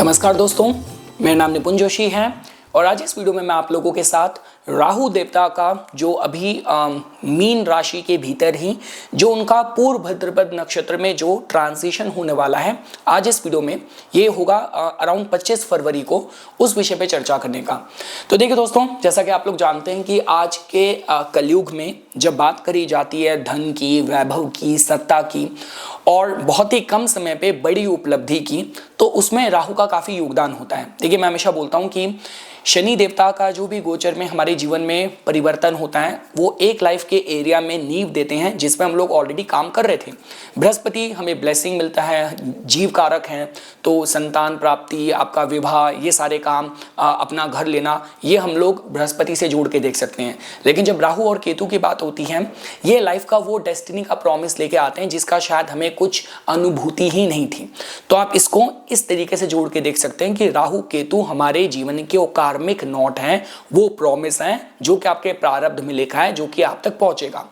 नमस्कार दोस्तों, मेरा नाम निपुन जोशी है और आज इस वीडियो में मैं आप लोगों के साथ राहु देवता का जो अभी मीन राशि के भीतर ही जो उनका पूर्व भाद्रपद नक्षत्र में जो ट्रांजिशन होने वाला है, आज इस वीडियो में ये होगा अराउंड 25 फरवरी को, उस विषय पे चर्चा करने का। तो देखिए दोस्तों, जैसा कि आप लोग जानते हैं कि आज के कलयुग में जब बात करी जाती है धन की, वैभव की, सत्ता की और बहुत ही कम समय पे बड़ी उपलब्धि की, तो उसमें राहु का काफ़ी योगदान होता है। देखिए, मैं हमेशा बोलता हूँ कि शनि देवता का जो भी गोचर में हमारे जीवन में परिवर्तन होता है, वो एक लाइफ के एरिया में नींव देते हैं जिसमें हम लोग ऑलरेडी काम कर रहे थे। बृहस्पति हमें ब्लेसिंग मिलता है, जीव कारक हैं, तो संतान प्राप्ति, आपका विवाह, ये सारे काम, अपना घर लेना, ये हम लोग बृहस्पति से जोड़ के देख सकते हैं। लेकिन जब राहु और केतु की बात होती है, ये लाइफ का वो डेस्टिनी का प्रॉमिस लेके आते हैं जिसका शायद हमें कुछ अनुभूति ही नहीं थी। तो आप इसको इस तरीके से जोड़ के देख सकते हैं कि राहु केतु हमारे जीवन के कार्मिक नोट हैं, वो प्रॉमिस हैं जो कि आपके प्रारब्ध में लिखा है, जो कि आप तक पहुंचेगा।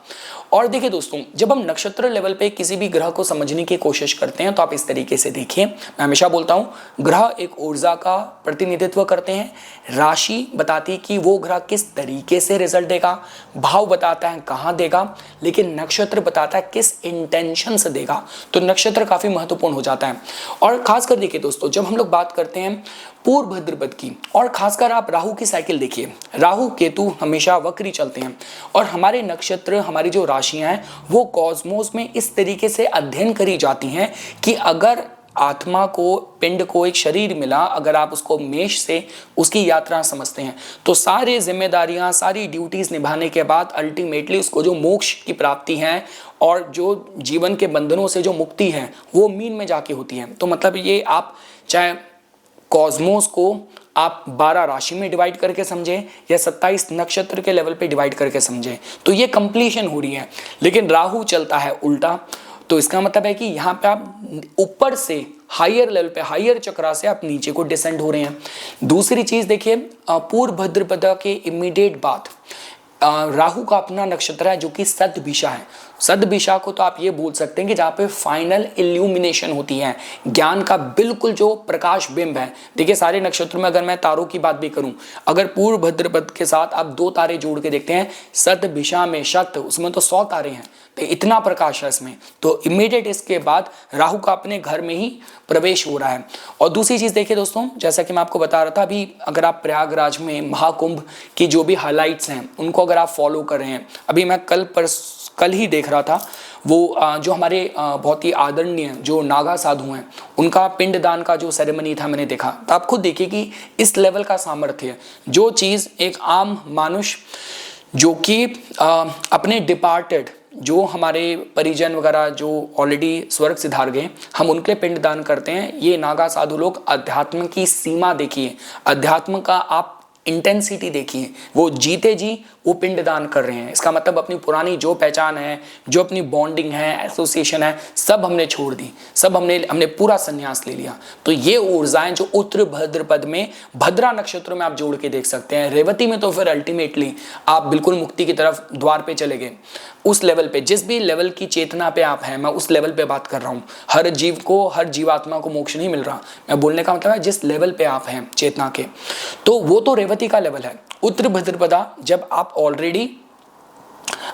और देखिए दोस्तों, जब हम नक्षत्र लेवल पे किसी भी ग्रह को समझने की कोशिश करते हैं तो आप इस तरीके से देखिए। मैं हमेशा बोलता हूं, ग्रह एक ऊर्जा का प्रतिनिधित्व करते हैं, राशि बताती कि वो ग्रह किस तरीके से रिजल्ट देगा, भाव बताता है कहां देगा, लेकिन नक्षत्र बताता है किस इंटेंशन से देगा। तो नक्षत्र काफी महत्वपूर्ण हो जाता है। और खासकर देखिए दोस्तों, जब हम लोग बात करते हैं पूर्व भाद्रपद की, और खासकर आप राहु की साइकिल देखिए, राहु केतु हमेशा वक्री चलते हैं और हमारे नक्षत्र, हमारी जो राशियां हैं, वो कॉस्मोस में इस तरीके से अध्ययन करी जाती हैं कि अगर आत्मा को, पिंड को एक शरीर मिला, अगर आप उसको मेष से उसकी यात्रा समझते हैं, तो सारी जिम्मेदारियां, सारी ड्यूटीज निभाने के बाद अल्टीमेटली उसको जो मोक्ष की प्राप्ति है और जो जीवन के बंधनों से जो मुक्ति है, वो मीन में जाके होती है। तो मतलब ये आप चाहे कॉस्मोस को आप 12 राशि में डिवाइड करके समझें या 27 नक्षत्र के लेवल पे डिवाइड करके समझें, तो ये कंप्लीशन हो रही है। लेकिन राहु चलता है उल्टा, तो इसका मतलब है कि यहाँ पे आप ऊपर से हायर लेवल पे, हायर चक्रा से आप नीचे को डिसेंड हो रहे हैं। दूसरी चीज देखिए, पूर्व भाद्रपद के इमीडिएट बाद राहु का अपना नक्षत्र है जो कि सदभिषा है। सदभिषा को तो आप ये बोल सकते हैं कि जहाँ पे फाइनल इल्यूमिनेशन होती है, ज्ञान का बिल्कुल जो प्रकाश बिंब है। देखिए, सारे नक्षत्रों में अगर मैं तारों की बात भी करूं, अगर पूर्व भाद्रपद के साथ आप 2 तारे जोड़ के देखते हैं, सदभिषा में शत, उसमें तो 100 तारे हैं, तो इतना प्रकाश है इसमें। तो इमीडिएट इसके बाद राहु का अपने घर में ही प्रवेश हो रहा है। और दूसरी चीज देखिए दोस्तों, जैसा कि मैं आपको बता रहा था अभी, अगर आप प्रयागराज में महाकुंभ की जो भी हाइलाइट्स हैं उनको अगर आप फॉलो कर रहे हैं, अभी मैं कल ही देख रहा था, वो जो हमारे बहुत ही आदरणीय जो नागा साधु हैं, उनका पिंडदान का जो सेरेमनी था, मैंने देखा। तो आप खुद देखिए कि इस लेवल का सामर्थ्य, जो चीज़ एक आम मानुष जो कि अपने डिपार्टेड, जो हमारे परिजन वगैरह जो ऑलरेडी स्वर्ग सिधार गए, हम उनके पिंडदान करते हैं। ये नागा साधु लोग अध्यात्म की सीमा देखिए, अध्यात्म का आप इंटेंसिटी देखिए, वो जीते जी वो पिंडदान कर रहे हैं। इसका मतलब अपनी पुरानी जो पहचान है, जो अपनी बॉन्डिंग है, एसोसिएशन है, सब हमने छोड़ दी, सब हमने पूरा संन्यास ले लिया। तो ये ऊर्जाएं जो उत्तर भाद्रपद में भद्रा नक्षत्र में आप जोड़ के देख सकते हैं, रेवती में तो फिर अल्टीमेटली आप बिल्कुल मुक्ति की तरफ द्वार पे चले गए। उस लेवल पे, जिस भी लेवल की चेतना पे आप हैं, मैं उस लेवल पे बात कर रहा हूँ। हर जीव को, हर जीवात्मा को मोक्ष नहीं मिल रहा, मैं बोलने का मतलब है जिस लेवल पे आप हैं चेतना के, तो वो तो रेवती का लेवल है। उत्तर भाद्रपदा, जब आप ऑलरेडी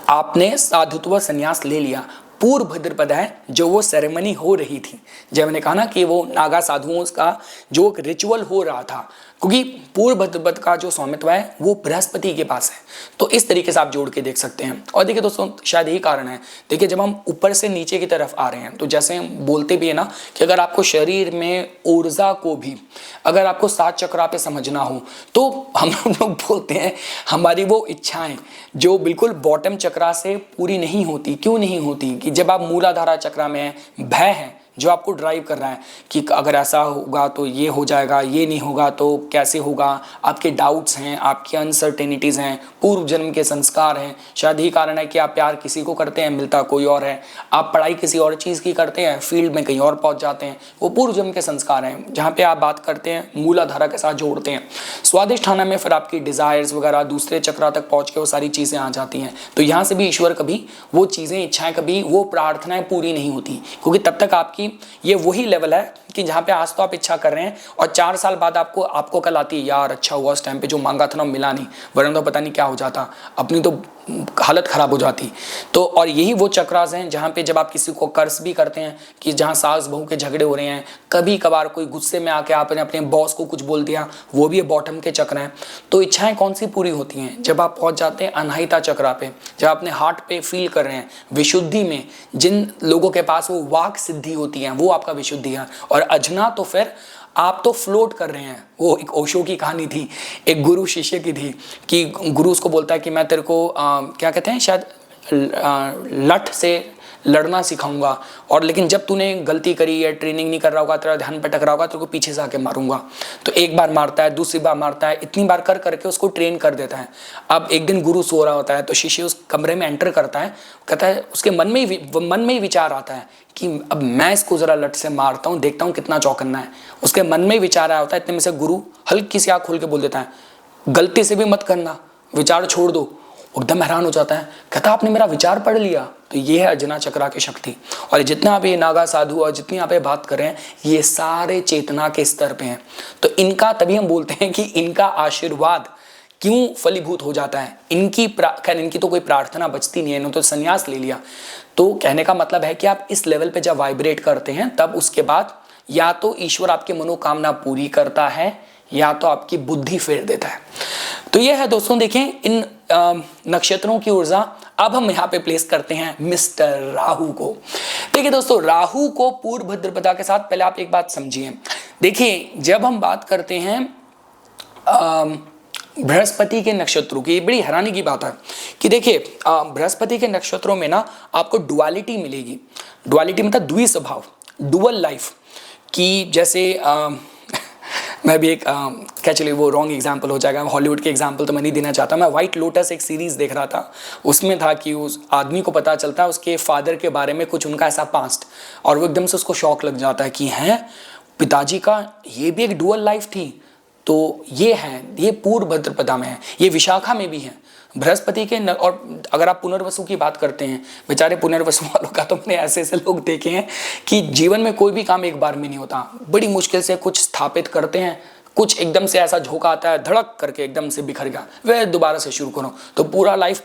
आपने साधुत्व संन्यास ले लिया, पूर्व भाद्रपद है जो वो सेरेमनी हो रही थी, जब मैंने कहा ना कि वो नागा साधुओं का जो एक रिचुअल हो रहा था, क्योंकि पूर्व भाद्रपद का जो स्वामित्व है वो बृहस्पति के पास है। तो इस तरीके से आप जोड़ के देख सकते हैं। और देखिए दोस्तों, शायद यही कारण है, देखिए जब हम ऊपर से नीचे की तरफ आ रहे हैं, तो जैसे हम बोलते भी है ना कि अगर आपको शरीर में ऊर्जा को भी अगर आपको 7 चक्रा पे समझना हो, तो हम लोग बोलते हैं हमारी वो इच्छाएं जो बिल्कुल बॉटम चक्रा से पूरी नहीं होती। क्यों नहीं होती? कि जब आप मूलाधारा चक्रा में हैं, भय है जो आपको ड्राइव कर रहा है कि अगर ऐसा होगा तो ये हो जाएगा, ये नहीं होगा तो कैसे होगा, आपके डाउट्स हैं, आपकी अनसर्टेनिटीज़ हैं, पूर्व जन्म के संस्कार हैं। शायद ही कारण है कि आप प्यार किसी को करते हैं, मिलता कोई और है, आप पढ़ाई किसी और चीज़ की करते हैं, फील्ड में कहीं और पहुंच जाते हैं। वो पूर्व जन्म के संस्कार हैं, जहाँ पे आप बात करते हैं मूलाधारा के साथ जोड़ते हैं। स्वादिष्ठाना में फिर आपकी डिज़ायर्स वगैरह दूसरे चक्रा तक पहुँच के वो सारी चीज़ें आ जाती हैं। तो यहाँ से भी ईश्वर कभी वो चीज़ें, इच्छाएँ, कभी वो प्रार्थनाएँ पूरी नहीं होती, क्योंकि तब तक आपकी कि ये वही लेवल है कि जहाँ पे आज तो आप इच्छा कर रहे हैं और 4 साल बाद आपको कल आती है, यार अच्छा हुआ उस टाइम पे जो मांगा था ना मिला नहीं, वरना तो पता नहीं क्या हो जाता, अपनी तो हालत खराब हो जाती। तो और यही वो चक्रास हैं जहाँ पे जब आप किसी को कर्ज भी करते हैं कि जहाँ सास बहू के झगड़े हो रहे हैं, कभी कभार कोई गुस्से में आके आपने अपने बॉस को कुछ बोल दिया, वो भी बॉटम के चक्र हैं। तो इच्छाएं कौन सी पूरी होती हैं? जब आप पहुंच जाते हैं अनाहिता चक्रा पे, जब अपने हार्ट पे फील कर रहे हैं विशुद्धि में। जिन लोगों के पास वो वाक सिद्धि होती है वो आपका विशुद्धि है। और अजना तो फिर आप तो फ्लोट कर रहे हैं। वो एक ओशो की कहानी थी, एक गुरु शिष्य की थी कि गुरु उसको बोलता है कि मैं तेरे को क्या कहते हैं शायद लठ से लड़ना सिखाऊंगा, और लेकिन जब तूने गलती करी या ट्रेनिंग नहीं कर रहा होगा, तेरा ध्यान भटक रहा होगा, तेरे को पीछे से आके मारूंगा। तो एक बार मारता है, दूसरी बार मारता है, इतनी बार कर करके उसको ट्रेन कर देता है। अब एक दिन गुरु सो रहा होता है तो शिष्य उस कमरे में एंटर करता है, कहता है उसके मन में ही विचार आता है कि अब मैं इसको जरा लट से मारता हूँ, देखता हूँ कितना चौकन्ना है। उसके मन में ही विचार आया होता है, इतने में से गुरु हल्की सी आँख खोल के बोल देता है, गलती से भी मत करना, विचार छोड़ दो। एकदम हैरान हो जाता है, कहता आपने मेरा विचार पढ़ लिया। तो ये है अजना चक्रा की शक्ति। और जितना आप ये नागा साधु और जितनी आप ये बात कर रहे हैं, ये सारे चेतना के स्तर पे हैं। तो इनका तभी हम बोलते हैं कि इनका आशीर्वाद क्यों फलीभूत हो जाता है। खैर इनकी तो कोई प्रार्थना बचती नहीं है, इन्होंने तो संन्यास ले लिया। तो कहने का मतलब है कि आप इस लेवल पे जब वाइब्रेट करते हैं तब उसके बाद या तो ईश्वर आपकी मनोकामना पूरी करता है या तो आपकी बुद्धि फेर देता है। तो ये है दोस्तों, देखें इन नक्षत्रों की ऊर्जा। अब हम यहाँ पे प्लेस करते हैं मिस्टर राहु को। देखिए दोस्तों, राहु को पूर्व भद्रपदा के साथ पहले आप एक बात समझिए। देखिए जब हम बात करते हैं बृहस्पति के नक्षत्रों की, बड़ी हैरानी की बात है कि देखिए बृहस्पति के नक्षत्रों में ना आपको डुअलिटी मिलेगी। डुअलिटी मतलब द्वि स्वभाव, डुअल लाइफ की। जैसे मैं भी एक क्या चलिए वो रॉन्ग एग्जाम्पल हो जाएगा, हॉलीवुड के एग्जाम्पल तो मैं नहीं देना चाहता। मैं व्हाइट लोटस एक सीरीज़ देख रहा था, उसमें था कि उस आदमी को पता चलता है उसके फादर के बारे में कुछ उनका ऐसा पास्ट, और वो एकदम से उसको शौक लग जाता है कि हैं पिताजी का ये भी एक डुअल लाइफ थी। तो ये है, ये पूर्व भद्रपदा में है, ये विशाखा में भी है बृहस्पति के और अगर आप पुनर्वसु की बात करते हैं, बेचारे पुनर्वसु वालों का तो मैंने ऐसे ऐसे लोग देखे हैं कि जीवन में कोई भी काम एक बार में नहीं होता, बड़ी मुश्किल से कुछ स्थापित करते हैं, कुछ एकदम से ऐसा झोंका आता है, धड़क करके एकदम से बिखर गया, वह दोबारा से शुरू करो, तो पूरा लाइफ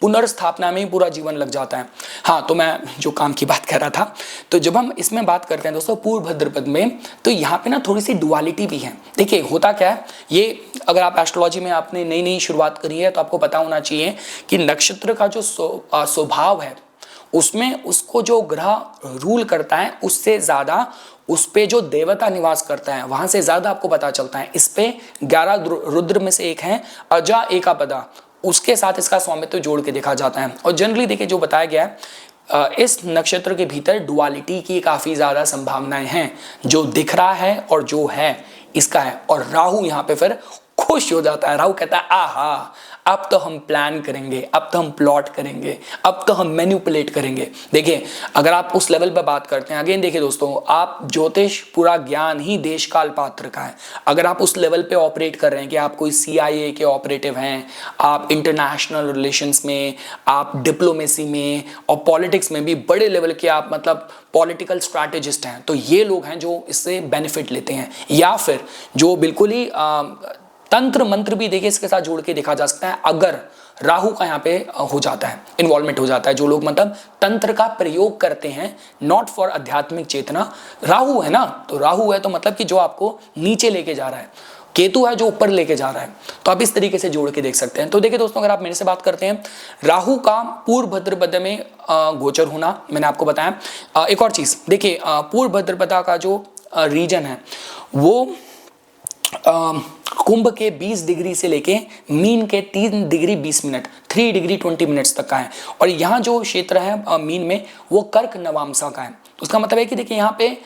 पुनर्स्थापना में ही पूरा जीवन लग जाता है। हाँ, तो मैं जो काम की बात कर रहा था, तो जब हम इसमें बात करते हैं दोस्तों पूर्व भद्रपद में, तो यहाँ पे ना थोड़ी सी डुअलिटी भी है। देखिए होता क्या है, ये अगर आप एस्ट्रोलॉजी में आपने नई नई शुरुआत करी है तो आपको पता होना चाहिए कि नक्षत्र का जो स्वभाव है उसमें उसको जो ग्रह रूल करता है उससे ज़्यादा उस पे जो देवता निवास करता है वहाँ से ज़्यादा आपको पता चलता है। इस पे 11 रुद्र में से एक है अजा एकापदा, उसके साथ इसका स्वामित्व जोड़ के देखा जाता है। और जनरली देखिए जो बताया गया है इस नक्षत्र के भीतर डुअलिटी की काफ़ी ज़्यादा संभावनाएं हैं, जो दिख रहा है और जो है इसका है। और राहु यहाँ पे फिर खुश हो जाता है, राहु कहता है आहा अब तो हम प्लान करेंगे, अब तो हम प्लॉट करेंगे, अब तो हम मैनिपुलेट करेंगे। देखिए अगर आप उस लेवल पर बात करते हैं, अगेन देखिए दोस्तों, आप ज्योतिष पूरा ज्ञान ही देश काल पात्र का है। अगर आप उस लेवल पे ऑपरेट कर रहे हैं कि आप कोई CIA के ऑपरेटिव हैं, आप इंटरनेशनल रिलेशंस में, आप डिप्लोमेसी में और पॉलिटिक्स में भी बड़े लेवल के आप मतलब पॉलिटिकल स्ट्रैटेजिस्ट हैं, तो ये लोग हैं जो इससे बेनिफिट लेते हैं। या फिर जो बिल्कुल ही तंत्र मंत्र भी देखिए इसके साथ जोड़ के देखा जा सकता है, अगर राहु का यहाँ पे हो जाता है, इन्वॉल्वमेंट हो जाता है। जो लोग मतलब तंत्र का प्रयोग करते हैं नॉट फॉर आध्यात्मिक चेतना, राहु है ना, तो राहु है तो मतलब कि जो आपको नीचे लेके जा रहा है, केतु है जो ऊपर लेके जा रहा है, तो आप इस तरीके से जोड़ के देख सकते हैं। तो देखिए दोस्तों, अगर आप मेरे से बात करते हैं, राहु का पूर्व भद्रपद में गोचर होना, मैंने आपको बताया। एक और चीज देखिए, पूर्व भद्रपदा का जो रीजन है वो कुंभ के 20 डिग्री से लेके मीन के 3 डिग्री 20 मिनट 3 डिग्री 20 मिनट्स तक का है। और यहाँ जो क्षेत्र है मीन में वो कर्क नवामसा का है। तो उसका मतलब है कि देखिए यहाँ पे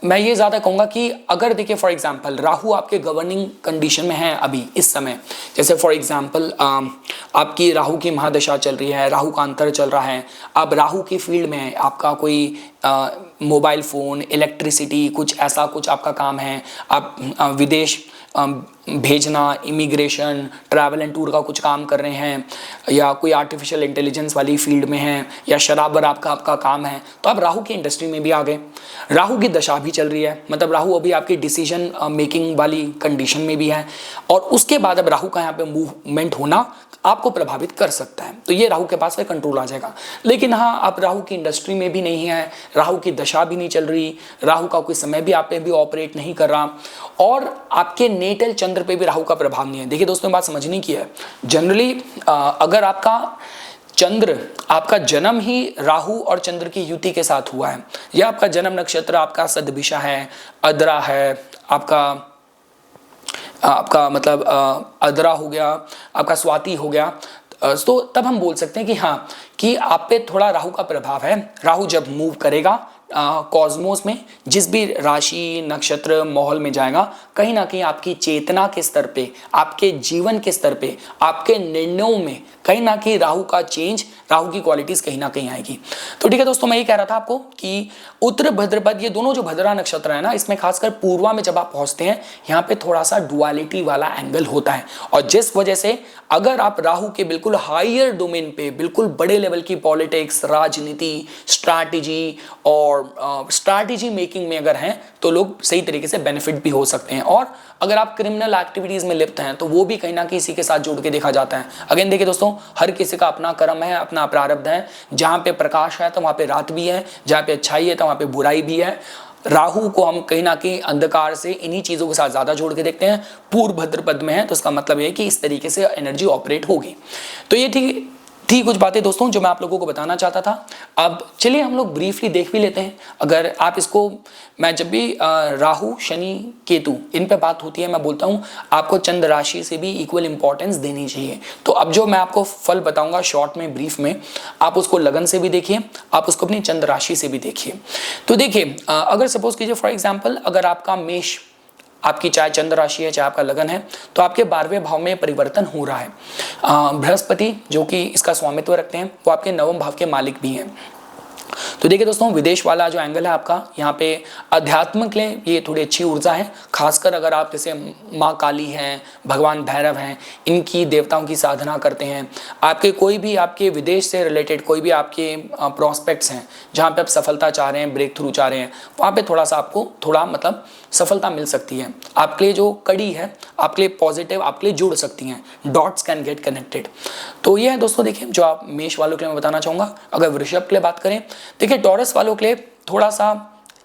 मैं ये ज़्यादा कहूँगा कि अगर देखिए फॉर एग्जांपल राहु आपके गवर्निंग कंडीशन में है अभी इस समय, जैसे फॉर एग्जांपल आपकी राहु की महादशा चल रही है, राहु का अंतर चल रहा है, अब राहु की फील्ड में है, आपका कोई मोबाइल फ़ोन, इलेक्ट्रिसिटी, कुछ ऐसा कुछ आपका काम है, आप विदेश भेजना, इमिग्रेशन, ट्रैवल एंड टूर का कुछ काम कर रहे हैं, या कोई आर्टिफिशियल इंटेलिजेंस वाली फील्ड में हैं, या शराब वराब का आपका काम है, तो आप राहु की इंडस्ट्री में भी आ गए। राहु की दशा भी चल रही है, मतलब राहु अभी आपकी डिसीजन मेकिंग वाली कंडीशन में भी है, और उसके बाद अब राहु का यहाँ पे मूवमेंट होना आपको प्रभावित कर सकता है। तो ये राहु के पास में कंट्रोल आ जाएगा। लेकिन हाँ, आप राहु की इंडस्ट्री में भी नहीं है, राहु की दशा भी नहीं चल रही, राहु का कोई समय भी आप पे भी ऑपरेट नहीं कर रहा, और आपके नेटल चंद्र पे भी राहु का प्रभाव नहीं है। देखिए दोस्तों, बात समझनी की है। जनरली अगर आपका चंद्र, आपका जन्म ही राहु और चंद्र की युति के साथ हुआ है, या आपका जन्म नक्षत्र आपका सदभिषा है, अदरा है, आपका मतलब अदरा हो गया, आपका स्वाति हो गया, तो तब हम बोल सकते हैं कि हाँ, कि आप पे थोड़ा राहु का प्रभाव है। राहु जब मूव करेगा कॉस्मोस में, जिस भी राशि नक्षत्र माहौल में जाएगा, कहीं ना कहीं आपकी चेतना के स्तर पे, आपके जीवन के स्तर पे, आपके निर्णयों में कहीं ना कहीं राहु का चेंज, राहु की क्वालिटीज कहीं ना कहीं आएगी। तो ठीक है दोस्तों, मैं ये कह रहा था आपको कि उत्तर भद्रपद, ये दोनों जो भद्रा नक्षत्र है ना, इसमें खासकर पूर्वा में जब आप पहुंचते हैं, यहाँ पे थोड़ा सा डुअलिटी वाला एंगल होता है, और जिस वजह से अगर आप राहु के बिल्कुल हायर डोमेन पे, बिल्कुल बड़े लेवल की पॉलिटिक्स, राजनीति, स्ट्रैटेजी और स्ट्रैटेजी मेकिंग में अगर हैं, तो लोग सही तरीके से बेनिफिट भी हो सकते हैं। और अगर आप क्रिमिनल एक्टिविटीज में लिप्त हैं, तो वो भी कहीं ना कहीं इसी के साथ जोड़ के देखा जाता है। अगेन देखिए दोस्तों, हर किसी का अपना कर्म है, अपना प्रारब्ध है। जहां पे प्रकाश है तो वहां पे रात भी है, जहां पे अच्छाई है तो वहां पे बुराई भी है। राहु को हम कहीं ना कहीं अंधकार से इन्हीं चीजों के साथ ज्यादा जोड़ के देखते हैं। पूर्व भद्रपद में है तो इसका मतलब यह है कि इस तरीके से एनर्जी ऑपरेट होगी। तो ये थी कुछ बातें दोस्तों जो मैं आप लोगों को बताना चाहता था। अब चलिए हम लोग ब्रीफली देख भी लेते हैं। अगर आप इसको, मैं जब भी राहु, शनि, केतु, इन पे बात होती है, मैं बोलता हूँ आपको चंद्र राशि से भी इक्वल इंपॉर्टेंस देनी चाहिए। तो अब जो मैं आपको फल बताऊंगा शॉर्ट में, ब्रीफ में, आप उसको लगन से भी देखिए, आप उसको अपनी चंद्र राशि से भी देखिए। तो देखिए, अगर सपोज कीजिए फॉर एग्जाम्पल, अगर आपका मेष, आपकी चाहे चंद्र राशि है चाहे आपका लगन है, तो आपके 12वें भाव में परिवर्तन हो रहा है। बृहस्पति जो कि इसका स्वामित्व रखते हैं, वो आपके 9वें भाव के मालिक भी हैं। तो देखिए दोस्तों, विदेश वाला जो एंगल है आपका, यहाँ पे अध्यात्म के लिए ये थोड़ी अच्छी ऊर्जा है। खासकर अगर आप जैसे माँ काली हैं, भगवान भैरव हैं, इनकी देवताओं की साधना करते हैं, आपके कोई भी आपके विदेश से रिलेटेड कोई भी आपके प्रॉस्पेक्ट्स हैं, जहाँ पे आप सफलता चाह रहे हैं, ब्रेक थ्रू चाह रहे हैं, वहाँ पे थोड़ा सा आपको थोड़ा मतलब सफलता मिल सकती है। आपके लिए जो कड़ी है, आपके लिए पॉजिटिव, आपके लिए जुड़ सकती हैं, डॉट्स कैन गेट कनेक्टेड। तो ये है दोस्तों, देखिए जो आप मेष वालों के लिए मैं बताना चाहूँगा। अगर वृषभ के लिए बात करें, देखिए टॉरस वालों के लिए थोड़ा सा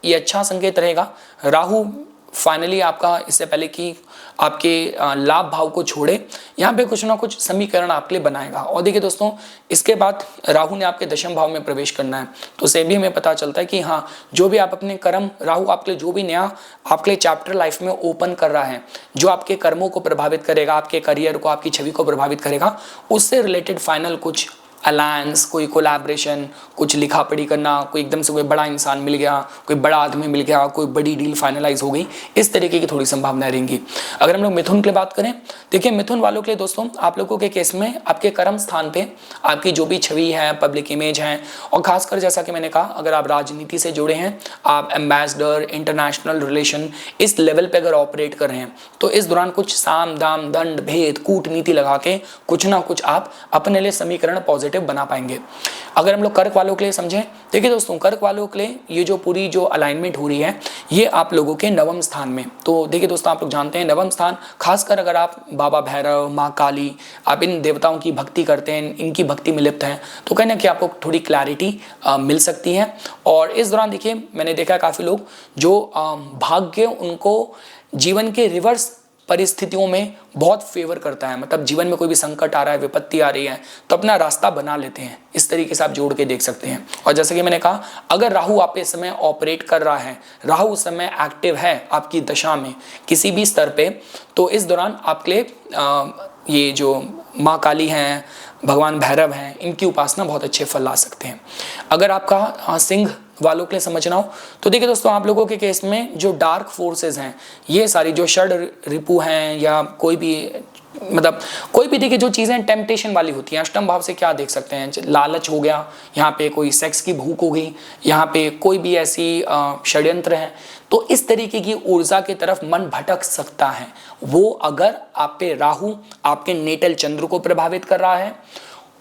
ये अच्छा संकेत रहेगा। राहु फाइनली आपका, इससे पहले कि आपके लाभ भाव को छोड़े, यहाँ पे कुछ ना कुछ समीकरण आपके लिए बनाएगा। और देखिए दोस्तों, इसके बाद राहु ने आपके दशम भाव में प्रवेश करना है, तो उसे भी हमें पता चलता है कि हाँ, जो भी आप अपने कर्म, राहु आपके लिए जो भी नया आपके लिए चैप्टर लाइफ में ओपन कर रहा है, जो आपके कर्मों को प्रभावित करेगा, आपके करियर को, आपकी छवि को प्रभावित करेगा, उससे रिलेटेड फाइनल कुछ अलायंस, कोई कोलैबोरेशन, कुछ लिखा पढ़ी करना, कोई एकदम से कोई बड़ा इंसान मिल गया, कोई बड़ा आदमी मिल गया, कोई बड़ी डील फाइनलाइज हो गई, इस तरीके की थोड़ी संभावनाएं रहेंगी। अगर हम लोग मिथुन के लिए बात करें, देखिए मिथुन वालों के लिए दोस्तों, आप लोगों के केस में आपके कर्म स्थान पे आपकी जो भी छवि है, पब्लिक इमेज है, और खासकर जैसा कि मैंने कहा, अगर आप राजनीति से जुड़े हैं, आप एम्बेसडर, इंटरनेशनल रिलेशन, इस लेवल पे अगर ऑपरेट कर रहे हैं, तो इस दौरान कुछ साम दाम दंड भेद कूटनीति लगा के कुछ ना कुछ आप अपने लिए समीकरण पॉजिटिव बना पाएंगे। अगर हम लोग कर्क वालों के लिए समझें, देखिए दोस्तों, कर्क वालों के लिए ये जो पूरी जो अलाइनमेंट हो रही है, ये आप लोगों के 9वें स्थान में। तो देखिए दोस्तों, आप लोग जानते हैं 9वां स्थान, खासकर अगर आप बाबा भैरव, माँ काली, आप इन देवताओं की भक्ति करते हैं, इनकी भक्ति में लिप्त हैं, तो कहना कि आपको थोड़ी क्लैरिटी मिल सकती है। और इस दौरान देखिए, मैंने देखा काफ़ी लोग जो भाग्य उनको जीवन के रिवर्स परिस्थितियों में बहुत फेवर करता है, मतलब जीवन में कोई भी संकट आ रहा है, विपत्ति आ रही है, तो अपना रास्ता बना लेते हैं। इस तरीके से आप जोड़ के देख सकते हैं। और जैसे कि मैंने कहा, अगर राहु आप इस समय ऑपरेट कर रहा है, राहु उस समय एक्टिव है आपकी दशा में किसी भी स्तर पे, तो इस दौरान आपके लिए ये जो माँ काली हैं, भगवान भैरव हैं, इनकी उपासना बहुत अच्छे फल ला सकते हैं। अगर आपका सिंह वालों के लिए समझना हो, तो देखिए दोस्तों, आप लोगों के केस में जो डार्क फोर्सेस हैं, ये सारी जो षड रिपु हैं या कोई भी मतलब कोई भी देखिए जो चीज़ें टेम्पटेशन वाली होती हैं, अष्टम भाव से क्या देख सकते हैं, लालच हो गया, यहाँ पे कोई सेक्स की भूख हो गई, यहाँ पे कोई भी ऐसी षड्यंत्र है, तो इस तरीके की ऊर्जा की तरफ मन भटक सकता है। वो अगर आप पे राहु आपके नेटल चंद्र को प्रभावित कर रहा है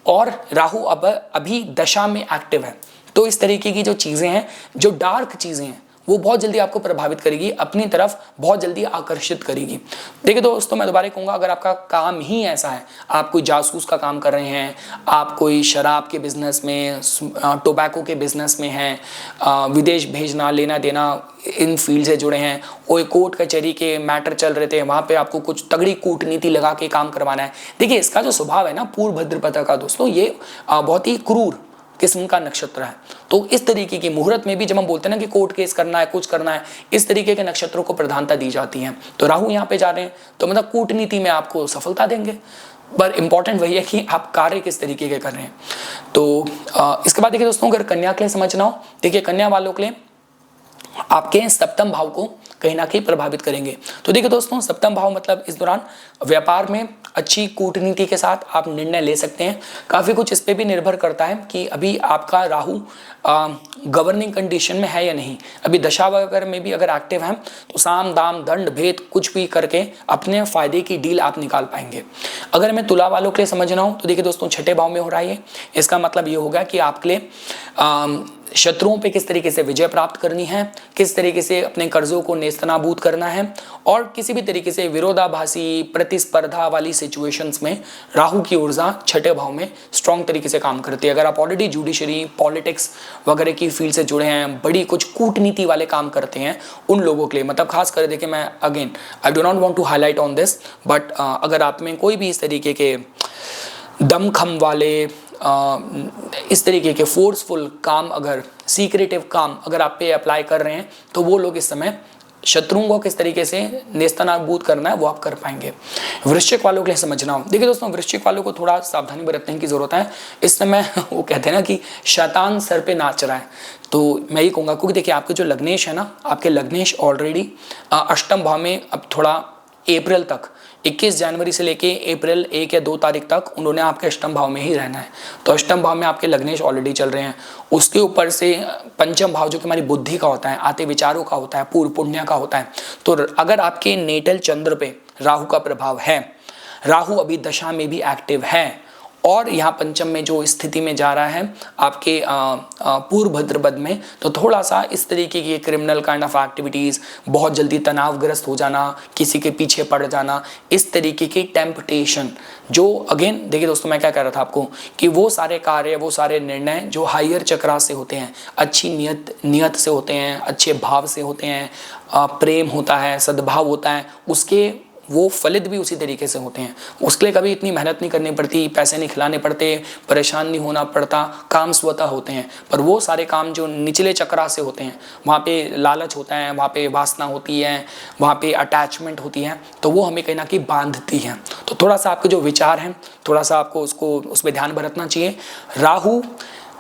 और राहु अब अभी दशा में एक्टिव है, तो इस तरीके की जो चीज़ें हैं, जो डार्क चीज़ें हैं, वो बहुत जल्दी आपको प्रभावित करेगी, अपनी तरफ बहुत जल्दी आकर्षिट करेगी। देखिए दोस्तों, मैं दोबारा कहूँगा, अगर आपका काम ही ऐसा है, आप कोई जासूस का काम कर रहे हैं, आप कोई शराब के बिजनेस में, टोबैको के बिजनेस में हैं, विदेश भेजना लेना देना इन फील्ड से जुड़े हैं, कोई कोर्ट कचहरी के मैटर चल रहे थे, वहाँ पे आपको कुछ तगड़ी कूटनीति लगा के काम करवाना है। देखिए इसका जो स्वभाव है ना पूर्व भद्रपदा का दोस्तों, ये बहुत ही क्रूर किस्म का नक्षत्र है। तो इस तरीके की मुहूर्त में भी जब हम बोलते हैं ना कि कोर्ट केस करना है, कुछ करना है, इस तरीके के नक्षत्रों को प्रधानता दी जाती है। तो राहु यहाँ पे जा रहे हैं, तो मतलब कूटनीति में आपको सफलता देंगे, पर इंपॉर्टेंट वही है कि आप कार्य किस तरीके के कर रहे हैं। तो इसके बाद देखिए दोस्तों, अगर कन्या के लिए समझना हो, देखिए कन्या वालों के लिए आपके सप्तम भाव को कहीं ना कहीं प्रभावित करेंगे। तो देखिए दोस्तों, सप्तम भाव मतलब इस दौरान व्यापार में अच्छी कूटनीति के साथ आप निर्णय ले सकते हैं। काफ़ी कुछ इस पे भी निर्भर करता है कि अभी आपका राहु गवर्निंग कंडीशन में है या नहीं। अभी दशा वगैरह में भी अगर एक्टिव है तो साम दाम दंड भेद कुछ भी करके अपने फायदे की डील आप निकाल पाएंगे। अगर मैं तुला वालों के लिए समझना हूँ तो देखिए दोस्तों, छठे भाव में हो रहा है, इसका मतलब ये होगा कि आपके लिए शत्रुओं पे किस तरीके से विजय प्राप्त करनी है, किस तरीके से अपने कर्जों को नेस्तनाबूद करना है, और किसी भी तरीके से विरोधाभासी प्रतिस्पर्धा वाली सिचुएशंस में राहु की ऊर्जा छठे भाव में स्ट्रॉन्ग तरीके से काम करती है। अगर आप ऑलरेडी जुडिशरी पॉलिटिक्स वगैरह की फील्ड से जुड़े हैं, बड़ी कुछ कूटनीति वाले काम करते हैं, उन लोगों के लिए मतलब खास कर देखिए, मैं again I do not want to highlight on this, but अगर आप में कोई भी इस तरीके के दमखम वाले इस तरीके के फोर्सफुल काम, अगर सीक्रेटिव काम अगर आप पे अप्लाई कर रहे हैं, तो वो लोग इस समय शत्रुओं को किस तरीके से नेस्तनाबूद करना है वो आप कर पाएंगे। वृश्चिक वालों के लिए समझना हो, देखिए दोस्तों, वृश्चिक वालों को थोड़ा सावधानी बरतने की जरूरत है। इस समय वो कहते हैं ना कि शैतान सर पे नाच रहा है, तो मैं ये कहूँगा, क्योंकि देखिए आपके जो लग्नेश है ना, आपके लग्नेश ऑलरेडी अष्टम भाव में अब थोड़ा अप्रैल तक 21 जनवरी से लेके अप्रैल 1 या 2 तारीख तक उन्होंने आपके अष्टम भाव में ही रहना है। तो अष्टम भाव में आपके लग्नेश ऑलरेडी चल रहे हैं, उसके ऊपर से पंचम भाव जो कि हमारी बुद्धि का होता है, आते विचारों का होता है, पूर्व पुण्य का होता है। तो अगर आपके नेटल चंद्र पे राहु का प्रभाव है, राहु अभी दशा में भी एक्टिव है, और यहाँ पंचम में जो स्थिति में जा रहा है आपके पूर्व भद्रपद में, तो थोड़ा सा इस तरीके की क्रिमिनल काइंड ऑफ एक्टिविटीज़, बहुत जल्दी तनावग्रस्त हो जाना, किसी के पीछे पड़ जाना, इस तरीके की टेम्पटेशन, जो अगेन देखिए दोस्तों, मैं क्या कह रहा था आपको कि वो सारे कार्य, वो सारे निर्णय जो हायर चक्रा से होते हैं, अच्छी नियत से होते हैं, अच्छे भाव से होते हैं, प्रेम होता है, सद्भाव होता है, उसके वो फलित भी उसी तरीके से होते हैं। उसके लिए कभी इतनी मेहनत नहीं करनी पड़ती, पैसे नहीं खिलाने पड़ते, परेशान नहीं होना पड़ता, काम स्वतः होते हैं। पर वो सारे काम जो निचले चक्रा से होते हैं, वहाँ पे लालच होता है, वहाँ पे वासना होती है, वहाँ पे अटैचमेंट होती है, तो वो हमें कहीं ना कहीं बांधती हैं। तो थोड़ा सा आपके जो विचार हैं, थोड़ा सा आपको उस पर ध्यान बरतना चाहिए। राहु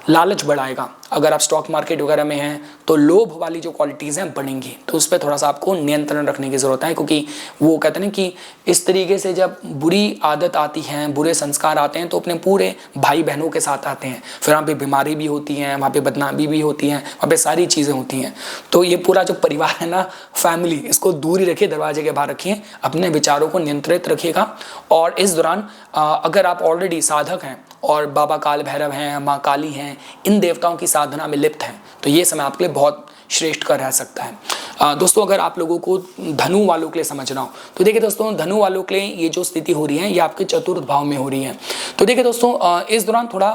लालच बढ़ाएगा। अगर आप स्टॉक मार्केट वगैरह में हैं तो लोभ वाली जो क्वालिटीज़ हैं बढ़ेंगी, तो उस पर थोड़ा सा आपको नियंत्रण रखने की ज़रूरत है, क्योंकि वो कहते हैं कि इस तरीके से जब बुरी आदत आती है, बुरे संस्कार आते हैं, तो अपने पूरे भाई बहनों के साथ आते हैं, फिर वहाँ पे बीमारी भी होती है, वहाँ पे बदनामी भी होती है, वहाँ पे सारी चीज़ें होती हैं। तो ये पूरा जो परिवार है ना, फैमिली, इसको दूर ही रखिए, दरवाजे के बाहर रखिए, अपने विचारों को नियंत्रित रखिएगा। और इस दौरान अगर आप ऑलरेडी साधक हैं और बाबा काल भैरव हैं, माँ काली हैं, इन देवताओं की साधना में लिप्त हैं, तो ये समय आपके लिए बहुत श्रेष्ठ का रह सकता है। दोस्तों, अगर आप लोगों को धनु वालों के लिए समझना हो तो देखिए दोस्तों, धनु वालों के लिए ये जो स्थिति हो रही है, ये आपके चतुर्थ भाव में हो रही है। तो देखिए दोस्तों, इस दौरान थोड़ा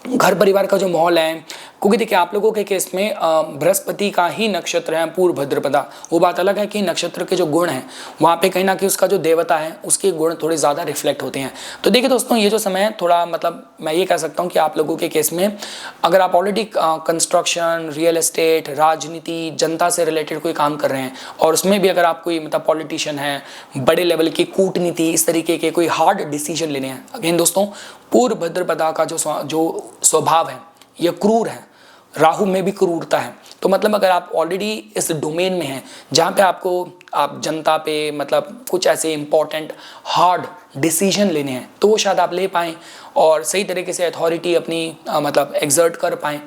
घर परिवार का जो माहौल है, क्योंकि देखिए आप लोगों के केस में बृहस्पति का ही नक्षत्र है पूर्व भद्रपदा। वो बात अलग है कि नक्षत्र के जो गुण हैं, वहाँ पे कहीं ना कहीं उसका जो देवता है, उसके गुण थोड़े ज़्यादा रिफ्लेक्ट होते हैं। तो देखिए दोस्तों, ये जो समय है थोड़ा, मतलब मैं ये कह सकता हूँ कि आप लोगों के केस में अगर आप ऑलरेडी कंस्ट्रक्शन, रियल एस्टेट, राजनीति, जनता से रिलेटेड कोई काम कर रहे हैं, और उसमें भी अगर आप कोई मतलब पॉलिटिशियन है, बड़े लेवल की कूटनीति, इस तरीके के कोई हार्ड डिसीजन लेने हैं, अगेन दोस्तों, पूर्व भद्रपदा का जो स्वभाव है यह क्रूर है, राहु में भी क्रूरता है। तो मतलब अगर आप ऑलरेडी इस डोमेन में हैं जहाँ पे आपको आप जनता पे मतलब कुछ ऐसे इंपॉर्टेंट हार्ड डिसीजन लेने हैं तो वो शायद आप ले पाएँ और सही तरीके से अथॉरिटी अपनी मतलब एग्जर्ट कर पाएँ।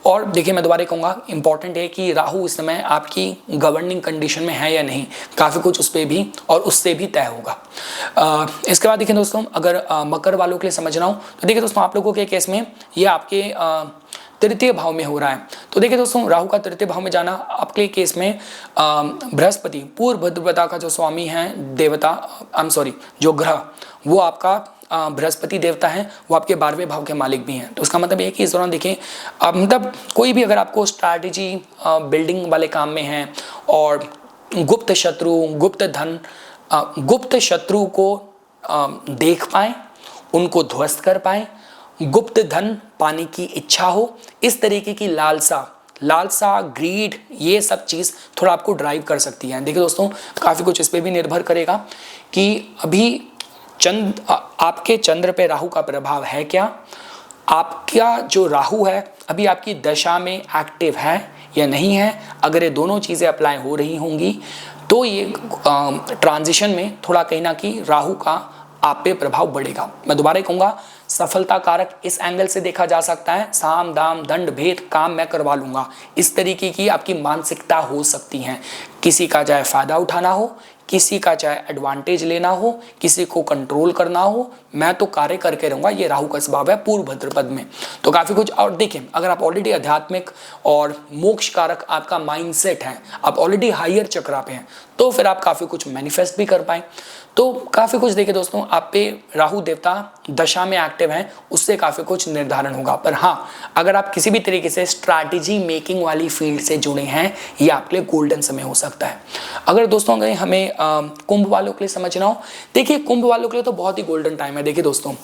और देखिए मैं दोबारा कहूँगा इंपॉर्टेंट है कि राहु इस समय आपकी गवर्निंग कंडीशन में है या नहीं, काफ़ी कुछ उस पर भी और उससे भी तय होगा। इसके बाद देखिए दोस्तों, अगर मकर वालों के लिए समझना हो तो देखिए दोस्तों आप लोगों के केस में ये आपके तृतीय भाव में हो रहा है। तो देखिए दोस्तों राहु का तृतीय भाव में जाना आपके केस में बृहस्पति पूर्व भद्रपदा का जो स्वामी है देवता जो ग्रह वो आपका बृहस्पति देवता है, वो आपके 12वें भाव के मालिक भी हैं। तो उसका मतलब ये है कि इस दौरान देखिए मतलब कोई भी अगर आपको स्ट्रैटेजी बिल्डिंग वाले काम में है और गुप्त शत्रु को देख पाए, उनको ध्वस्त कर पाए, गुप्त धन पाने की इच्छा हो, इस तरीके की लालसा ग्रीड ये सब चीज़ थोड़ा आपको ड्राइव कर सकती है। देखिए दोस्तों काफ़ी कुछ इस पर भी निर्भर करेगा कि अभी आपके चंद्र पे राहु का प्रभाव है क्या, आपका जो राहु है अभी आपकी दशा में एक्टिव है या नहीं है। अगर ये दोनों चीज़ें अप्लाई हो रही होंगी तो ये ट्रांजिशन में थोड़ा कहीं ना कहीं राहु का आप पे प्रभाव बढ़ेगा। मैं दोबारा कहूँगा सफलता कारक इस एंगल से देखा जा सकता है, साम दाम दंड भेद काम मैं करवा लूँगा, इस तरीके की आपकी मानसिकता हो सकती है। किसी का चाहे फ़ायदा उठाना हो, किसी का चाहे एडवांटेज लेना हो, किसी को कंट्रोल करना हो, मैं तो कार्य करके रहूँगा, ये राहु का स्वभाव है पूर्व भद्रपद में। तो काफ़ी कुछ। और देखिए अगर आप ऑलरेडी आध्यात्मिक और मोक्ष कारक आपका माइंडसेट है, आप ऑलरेडी हायर चक्रा पे हैं, तो फिर आप काफ़ी कुछ मैनिफेस्ट भी कर पाएँ। तो काफ़ी कुछ देखिए दोस्तों आप पे राहु देवता दशा में एक्टिव हैं, उससे काफ़ी कुछ निर्धारण होगा। पर हाँ, अगर आप किसी भी तरीके से स्ट्रैटेजी मेकिंग वाली फील्ड से जुड़े हैं, ये आपके लिए गोल्डन समय हो सकता है। अगर दोस्तों अगर हमें कुंभ वालों के लिए समझना हो, देखिए कुंभ वालों के लिए तो बहुत ही गोल्डन टाइम है। देखिए दोस्तों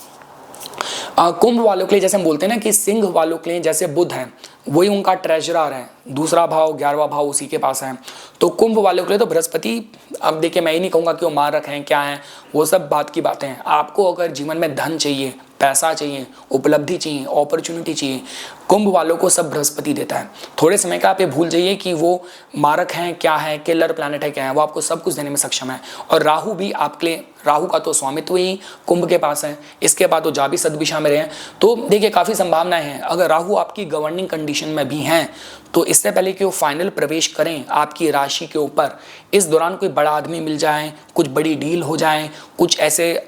कुंभ वालों के लिए जैसे हम बोलते हैं ना कि सिंह वालों के लिए जैसे बुध है वही उनका ट्रेजरर है, दूसरा भाव 11वां भाव उसी के पास है। तो कुंभ वालों के लिए तो बृहस्पति, अब देखिए मैं ये नहीं कहूँगा कि वो मारक हैं क्या हैं, वो सब बात की बातें हैं। आपको अगर जीवन में धन चाहिए, पैसा चाहिए, उपलब्धि चाहिए, अपॉर्चुनिटी चाहिए, कुंभ वालों को सब बृहस्पति देता है। थोड़े समय का आप ये भूल जाइए कि वो मारक हैं क्या है, किलर प्लैनेट है क्या है, वो आपको सब कुछ देने में सक्षम है। और राहु भी आपके लिए, राहु का तो स्वामित्व ही कुंभ के पास है, इसके बाद वो जा भी सददिशा में रहे हैं। तो देखिए काफ़ी संभावनाएं हैं। अगर राहु आपकी गवर्निंग कंडीशन में भी हैं तो इससे पहले कि वो फाइनल प्रवेश करें आपकी राशि के ऊपर, इस दौरान कोई बड़ा आदमी मिल जाए, कुछ बड़ी डील हो जाए, कुछ ऐसे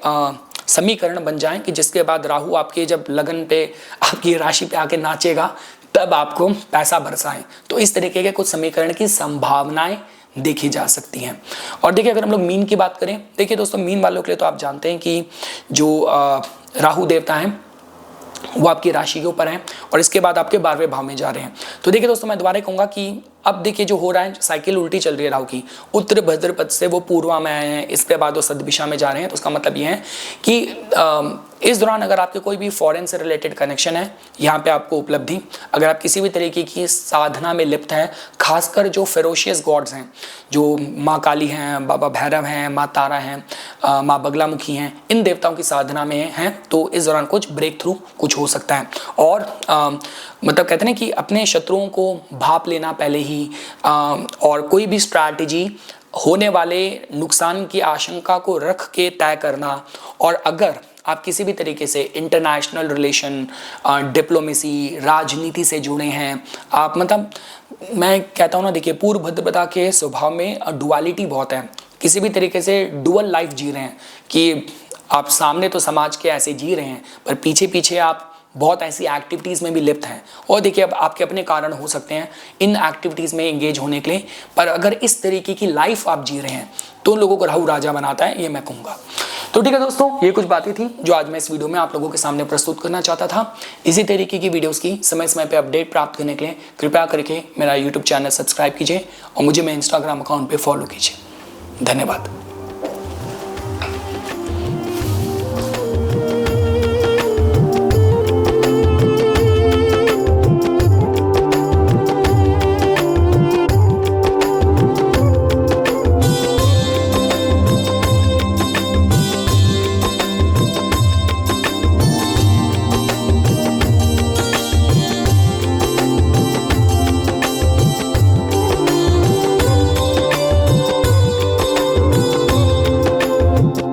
समीकरण बन जाएं कि जिसके बाद राहु आपके जब लगन पे आपकी राशि पे आके नाचेगा तब आपको पैसा बरसाएं। तो इस तरीके के कुछ समीकरण की संभावनाएं देखी जा सकती हैं। और देखिए अगर हम लोग मीन की बात करें, देखिए दोस्तों मीन वालों के लिए तो आप जानते हैं कि जो राहु देवता हैं वो आपकी राशि के ऊपर हैं और इसके बाद आपके 12वें भाव में जा रहे हैं। तो देखिए दोस्तों मैं दोबारा कहूँगा कि अब देखिए जो हो रहा है, साइकिल उल्टी चल रही है राहु की, उत्तर भद्रपद से वो पूर्वा में आए हैं, इसके बाद वो सददिशा में जा रहे हैं। तो उसका मतलब ये है कि इस दौरान अगर आपके कोई भी फॉरेन से रिलेटेड कनेक्शन है, यहाँ पे आपको उपलब्धि, अगर आप किसी भी तरीके की साधना में लिप्त हैं, खासकर जो फेरोशियस गॉड्स हैं, जो माँ काली हैं, बाबा भैरव हैं, माँ तारा हैं, माँ बगलामुखी हैं, इन देवताओं की साधना में हैं, तो इस दौरान कुछ ब्रेक थ्रू कुछ हो सकता है। और मतलब कहते हैं कि अपने शत्रुओं को भाप लेना पहले ही, और कोई भी स्ट्रैटेजी होने वाले नुकसान की आशंका को रख के तय करना। और अगर आप किसी भी तरीके से इंटरनेशनल रिलेशन, डिप्लोमेसी, राजनीति से जुड़े हैं, आप मतलब मैं कहता हूँ ना, देखिए पूर्व भद्रपदा के स्वभाव में डुअलिटी बहुत है, किसी भी तरीके से डुअल लाइफ जी रहे हैं कि आप सामने तो समाज के ऐसे जी रहे हैं पर पीछे पीछे आप बहुत ऐसी एक्टिविटीज़ में भी लिप्त हैं। और देखिए अब आपके अपने कारण हो सकते हैं इन एक्टिविटीज़ में एंगेज होने के लिए, पर अगर इस तरीके की लाइफ आप जी रहे हैं तो उन लोगों को राहु राजा बनाता है, ये मैं कहूँगा। तो ठीक है दोस्तों, ये कुछ बातें थी जो आज मैं इस वीडियो में आप लोगों के सामने प्रस्तुत करना चाहता था। इसी तरीके की वीडियोस की समय समय पे अपडेट प्राप्त करने के लिए कृपया करके मेरा यूट्यूब चैनल सब्सक्राइब कीजिए और मुझे मेरे इंस्टाग्राम अकाउंट पे फॉलो कीजिए। धन्यवाद।